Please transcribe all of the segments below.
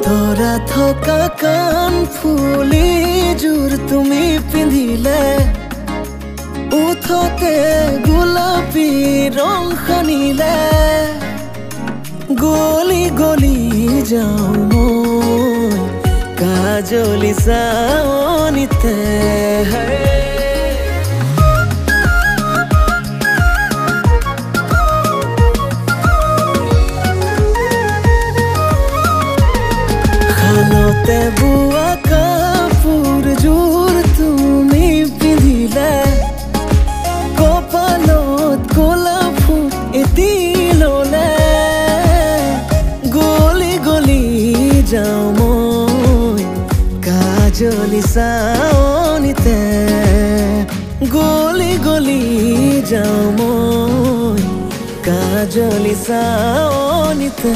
তৰা থকা কাণ ফুলি জোৰ তুমি পিন্ধিলে উঠতে গোলাপী ৰং সানিলে গলি গলি যাওঁ মই কাজলি চাৱনিতে খালতে বোৱা কাপোৰযোৰ তুমি পিন্ধিলে কপালত ক'লা ফুল এটি ল'লে গলি গলি যাওঁ মই কাজলি চাৱনিতে গলি গলি যাওঁ মই কাজলি চাৱনিতে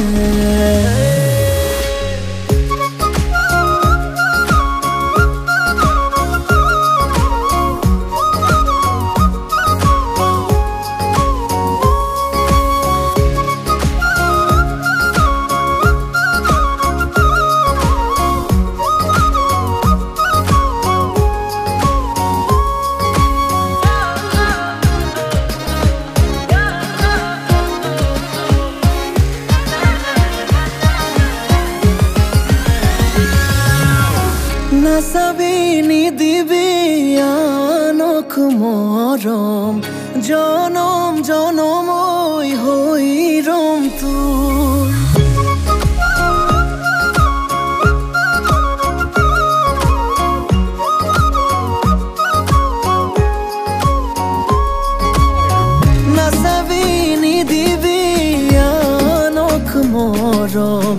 নাচাবি নিদিবি আনক মৰম জনম জনমৈ হৈ ৰম তোৰ নাচাবি নিদিবি আনক মৰম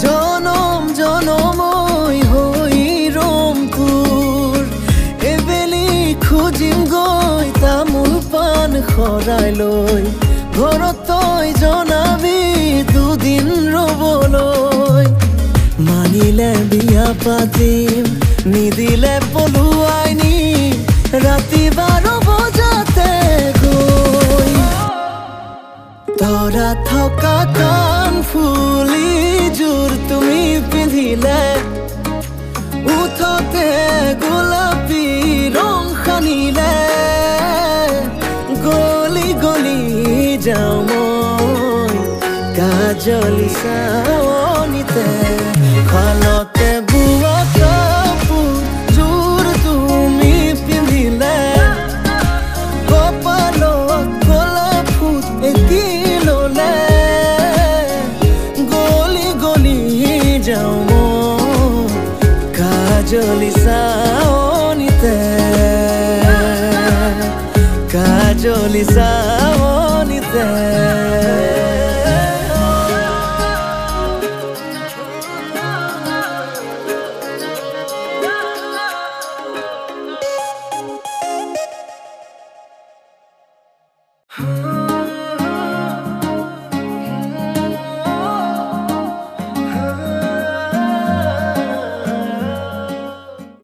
জনম জনমৈ হৈ খুজিম গৈ তামোল পাণ খৰাই লৈ ঘৰত তই জনাবি দুদিন ৰ'বলৈ মানিলে বিয়া পাতিম নিদিলে পলুৱাই নি ৰাতি 12 বজাতে গৈ তৰা থকা কাণ ফুলি জোৰ তুমি পিন্ধিলে উঠতে গোলাপী ৰং সানিলে গলি গলি যাওঁ মই কাজলি চাৱনিতে খালতে বোৱা কাপোৰযোৰ তুমি পিন্ধিলে কপালত ক'লা ফুল এটি ল'লে গলি গলি যাওঁ মই কাজলি চাৱনিতে কাজলি চাৱনিতে